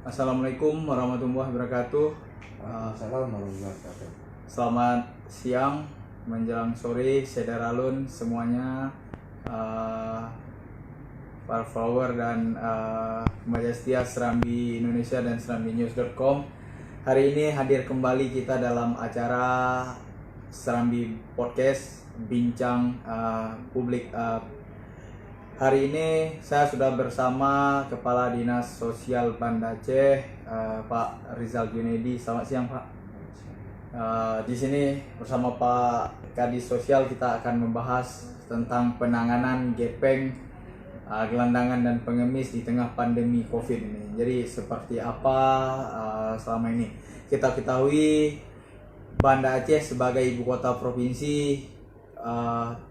Assalamualaikum warahmatullahi wabarakatuh. Assalamualaikum warahmatullahi wabarakatuh. Selamat siang menjelang sore, sederalun semuanya, para follower dan pembaca setia Serambi Indonesia dan serambinews.com. Hari ini hadir kembali kita dalam acara Serambi Podcast Bincang Publik. Hari ini saya sudah bersama Kepala Dinas Sosial Banda Aceh, Pak Rizal Junedi. Selamat siang, Pak. Di sini bersama Pak Kadis Sosial kita akan membahas tentang penanganan gepeng, gelandangan dan pengemis di tengah pandemi COVID ini. Jadi seperti apa selama ini? Kita ketahui Banda Aceh sebagai ibu kota provinsi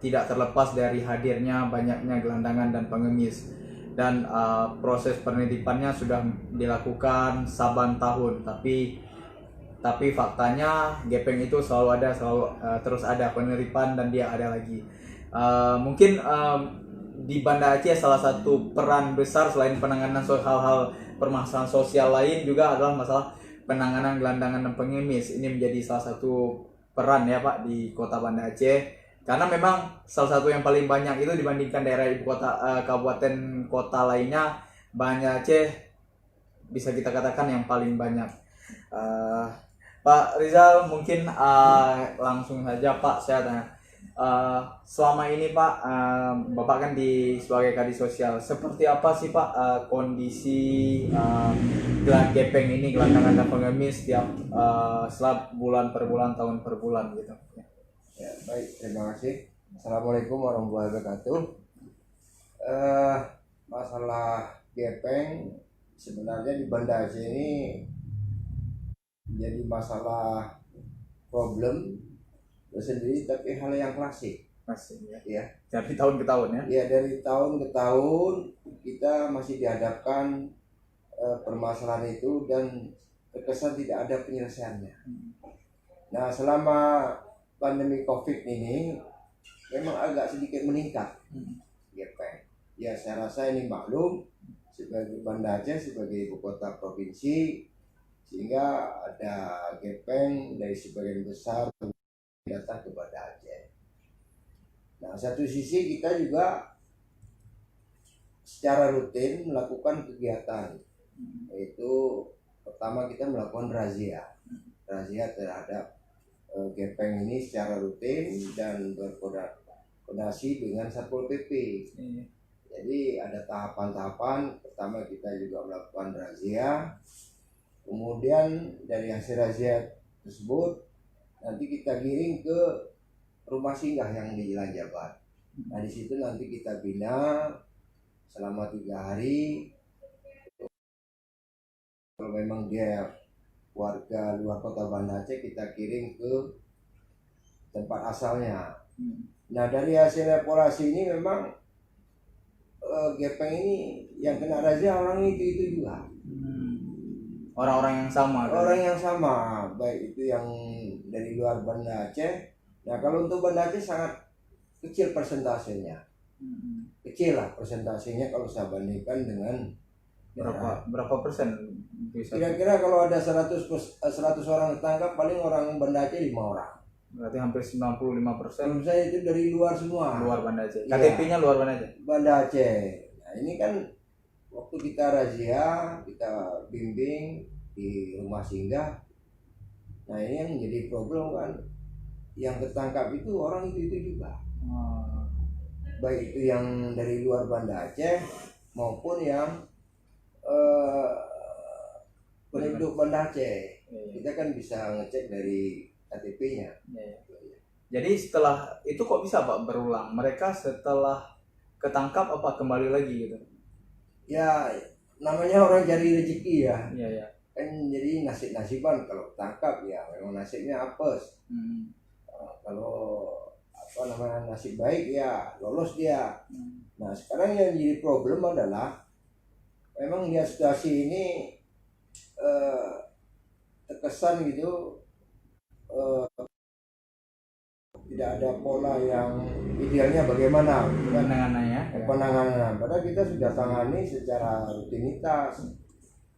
tidak terlepas dari hadirnya banyaknya gelandangan dan pengemis, dan proses penelitipannya sudah dilakukan saban tahun, tapi faktanya gepeng itu selalu ada, terus ada penelitipan dan dia ada lagi. Mungkin di Banda Aceh salah satu peran besar selain penanganan hal-hal permasalahan sosial lain juga adalah masalah penanganan gelandangan dan pengemis. Ini menjadi salah satu peran ya Pak di kota Banda Aceh, karena memang salah satu yang paling banyak itu dibandingkan daerah ibu kota, kabupaten kota lainnya, Banda Aceh bisa kita katakan yang paling banyak. Pak Rizal, mungkin langsung saja Pak saya tanya, selama ini Pak, Bapak kan sebagai Kadis Sosial, seperti apa sih Pak kondisi gepeng ini, gelandangan dan pengemis setiap setelah bulan per bulan, tahun per bulan gitu? Ya, baik, terima kasih. Assalamualaikum warahmatullahi wabarakatuh. Masalah gepeng sebenarnya di Banda Aceh ini menjadi masalah problem tersendiri, tapi hal yang klasik. Masih ya. Ya, Dari tahun ke tahun ya. ya dari tahun ke tahun kita masih dihadapkan permasalahan itu dan terkesan tidak ada penyelesaiannya. Nah, selama pandemi COVID ini memang agak sedikit meningkat gepeng. Ya, saya rasa ini maklum sebagai Banda Aceh sebagai ibu kota provinsi, sehingga ada gepeng dari sebagian besar datang ke Banda Aceh. Nah, satu sisi kita juga secara rutin melakukan kegiatan, yaitu pertama kita melakukan razia terhadap gepeng ini secara rutin dan berkoordinasi dengan Satpol PP. Jadi ada tahapan-tahapan. Pertama kita juga melakukan razia, kemudian dari hasil razia tersebut nanti kita giring ke rumah singgah yang di Jalan Jabat. Nah, di situ nanti kita bina selama 3 hari. Kalau memang dia warga luar kota Banda Aceh, kita kirim ke tempat asalnya. Nah, dari hasil evaluasi ini memang gepeng ini yang kena razia orang itu juga. Orang-orang yang sama. Orang yang sama, baik itu yang dari luar Banda Aceh. Nah, kalau untuk Banda Aceh sangat kecil persentasenya. Kecil lah persentasenya kalau saya bandingkan dengan berapa persen bisa? Kira-kira kalau ada 100 orang ditangkap, paling orang Banda Aceh 5 orang. Berarti hampir 95%. Menurut saya itu dari luar semua. Luar Banda Aceh. Iya. KTP-nya luar Banda Aceh. Banda Aceh. Nah, ini kan waktu kita razia, kita bimbing di rumah singgah. Nah, ini yang menjadi problem kan, yang ketangkap itu orang itu juga. Baik itu yang dari luar Banda Aceh maupun yang penduduk Banda Aceh. Kita kan bisa ngecek dari KTP-nya. Jadi setelah itu kok bisa Pak berulang? Mereka setelah ketangkap apa kembali lagi gitu? Ya, namanya orang cari rezeki ya. Iya. Kan jadi nasib-nasiban. Kalau ketangkap ya memang nasibnya apes. Kalau nasib baik ya lolos dia. Nah, sekarang yang jadi problem adalah memang dia situasi ini terkesan gitu tidak ada pola yang idealnya bagaimana penanganannya. penanganan. Padahal kita sudah tangani secara rutinitas.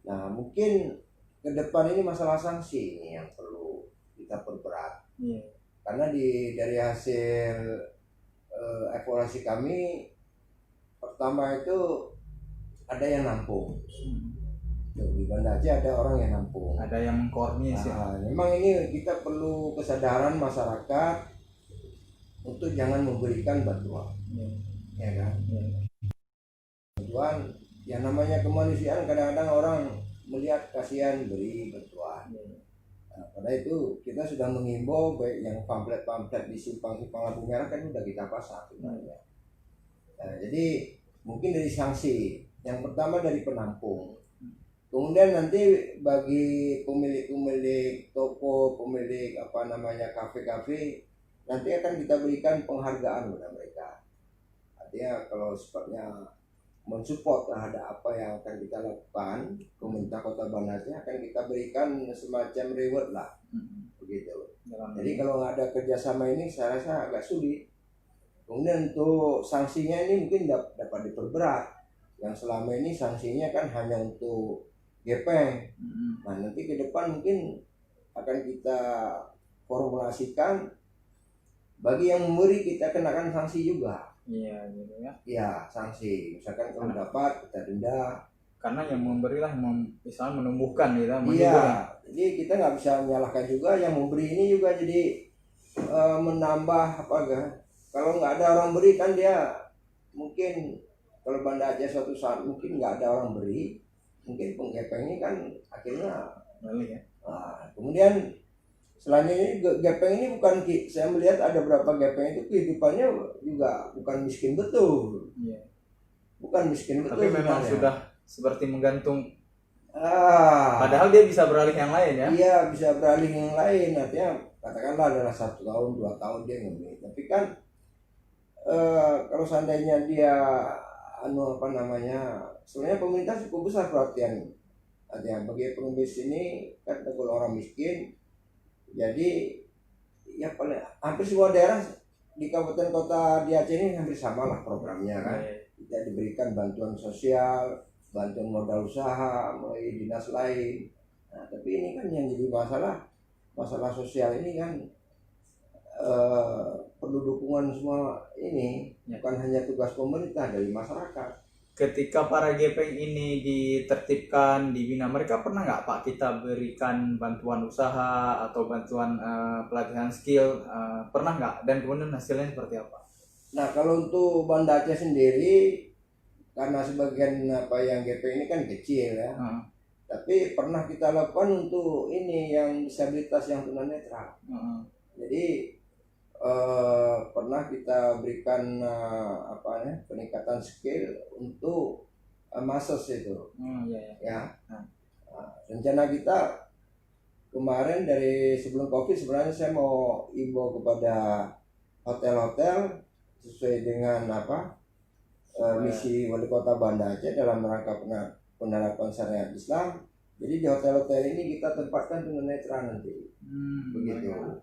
Nah, mungkin ke depan ini masalah sanksi ini yang perlu kita perberat. Karena dari hasil evaluasi kami, pertama itu ada yang nampung. Di Banda Aceh ada orang yang nampung. Ada yang mengkoordinir sih. Nah, memang ini kita perlu kesadaran masyarakat untuk jangan memberikan bantuan. Ya kan? Bantuan, yang namanya kemanusiaan kadang-kadang orang melihat kasihan beri bantuan. Nah, pada itu kita sudah mengimbau baik yang pamflet-pamflet di simpang-simpang lampu merah kan sudah kita pasang sebenarnya. Nah, jadi mungkin dari sanksi yang pertama dari penampung. Kemudian nanti bagi pemilik-pemilik toko, pemilik kafe-kafe, nanti akan kita berikan penghargaan kepada mereka. Artinya kalau sifatnya mensupport terhadap apa yang akan kita lakukan, pemerintah Kota Banda Aceh akan kita berikan semacam reward lah, begitu. Jadi kalau nggak ada kerjasama ini, saya rasa agak sulit. Kemudian untuk sanksinya ini mungkin dapat diperberat. Yang selama ini sanksinya kan hanya untuk gepeng. Nah, nanti ke depan mungkin akan kita formulasikan bagi yang memberi kita kenakan sanksi juga. Iya gitu ya. Iya, sanksi. Misalkan kalau dapat kita denda. Karena yang memberi lah misalnya menumbuhkan gitu. Iya. Jadi kita nggak bisa menyalahkan juga yang memberi ini juga jadi menambah kalau nggak ada orang beri kan dia mungkin kalau Banda Aceh suatu saat mungkin nggak ada orang beri. Mungkin penggepeng ini kan akhirnya ya. Nah, kemudian selanjutnya gepeng ini bukan, saya melihat ada beberapa gepeng itu kehidupannya juga bukan miskin betul. Bukan miskin betul. Tapi memang sudah seperti menggantung. Padahal dia bisa beralih yang lain ya. Iya, bisa beralih yang lain. Artinya katakanlah adalah 1 tahun 2 tahun dia ngemil. Tapi kan kalau seandainya dia sebenarnya pemerintah cukup besar perhatian. Artinya bagi pengemis ini kan kalau orang miskin, jadi ya hampir semua daerah di kabupaten kota di Aceh ini hampir sama lah programnya kan. Kita diberikan bantuan sosial, bantuan modal usaha melalui dinas lain. Nah, tapi ini kan yang jadi masalah sosial ini kan perlu dukungan semua ini, bukan hanya tugas pemerintah, dari masyarakat. Ketika para gepeng ini ditertibkan, dibina, mereka pernah nggak Pak kita berikan bantuan usaha atau bantuan pelatihan skill, pernah nggak? Dan kemudian hasilnya seperti apa? Nah, kalau untuk Banda Aceh sendiri, karena sebagian yang gepeng ini kan kecil ya, tapi pernah kita lakukan untuk ini yang disabilitas yang tunanetra. Jadi pernah kita berikan peningkatan skill untuk masos itu. Ya. Rencana kita kemarin dari sebelum Covid sebenarnya saya mau imbau kepada hotel-hotel sesuai dengan misi Wali Kota Banda Aceh dalam rangka penerapan syariat Islam. Jadi di hotel-hotel ini kita tempatkan tunanetra nanti. Begitu.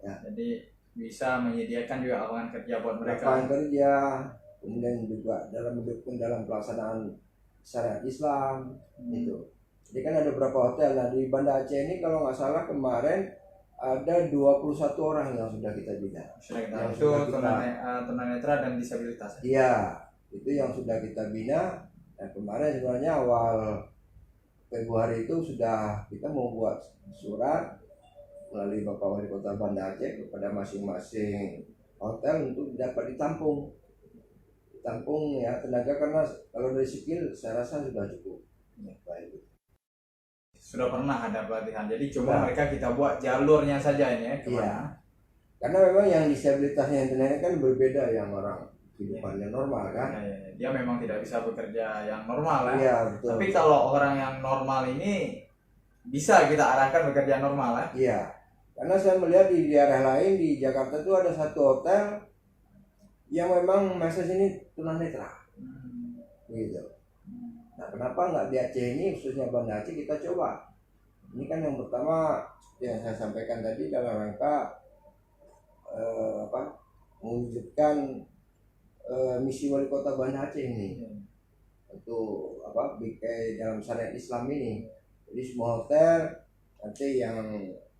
Ya. Jadi bisa menyediakan juga lapangan kerja buat mereka. Lapangan kerja, kemudian juga dalam mendukung dalam pelaksanaan syariat Islam gitu. Jadi kan ada beberapa hotel. Nah, di Banda Aceh ini kalau nggak salah kemarin ada 21 orang yang sudah kita bina. Itu tunanetra dan disabilitas. Iya, itu yang sudah kita bina. Nah, kemarin sebenarnya awal Februari itu sudah kita mau buat surat melalui Bapak Wali Kota Banda Aceh kepada masing-masing hotel untuk dapat ditampung ya tenaga, karena kalau dari skill saya rasa sudah cukup. Baik. Sudah pernah ada pelatihan, jadi cuma mereka kita buat jalurnya saja ini ya kemana? Iya. Karena memang yang disabilitasnya internet kan berbeda yang orang kehidupannya normal kan. Dia memang tidak bisa bekerja yang normal Iya, betul. Tapi kalau orang yang normal ini bisa kita arahkan bekerja normal ya. Iya. Karena saya melihat di daerah lain di Jakarta itu ada satu hotel yang memang masa sini tunanetra, gitu. Nah, kenapa nggak di Aceh ini, khususnya Banda Aceh kita coba? Ini kan yang pertama yang saya sampaikan tadi dalam rangka mewujudkan misi Wali Kota Banda Aceh ini. untuk apa dalam syariat Islam ini. Jadi semua hotel nanti yang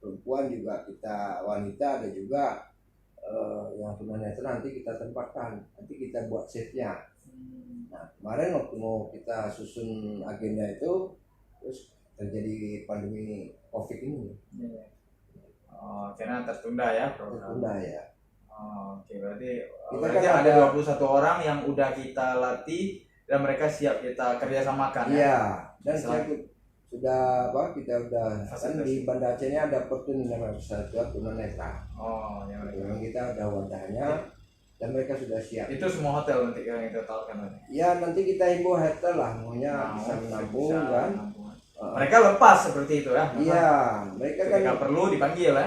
perempuan juga kita, wanita ada juga yang tunanetra nanti kita tempatkan, nanti kita buat shiftnya. Nah kemarin waktu mau kita susun agenda itu terus terjadi pandemi COVID ini. Oh, karena tertunda ya program. Tertunda ya. Oh, oke, berarti Kita berarti kan ada ada 21 orang yang udah kita latih dan mereka siap kita kerjasamakan ya. Iya, dan Selain- saya sudah apa kita udah kan Fasilitas. di Banda Aceh ini ada Pertun namanya Persatuan Tunanetra. Oh, ya. Memang kita ada wadahnya dan mereka sudah siap. Itu semua hotel nanti yang kita tawarkan nanti. Ya nanti kita himbau hotel lah, maunya bisa menampung bisa kan. menampung. Mereka lepas seperti itu ya. Iya, mereka kan Ketika perlu dipanggil ya.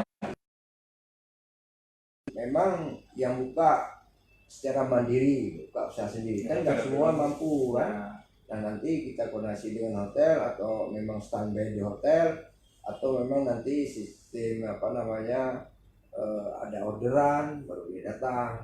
memang yang buka secara mandiri, buka usaha sendiri kan nggak semua mampu kan. Nah, Nah nanti kita koordinasi dengan hotel atau memang standby di hotel atau memang nanti sistem apa namanya ada orderan baru dia datang.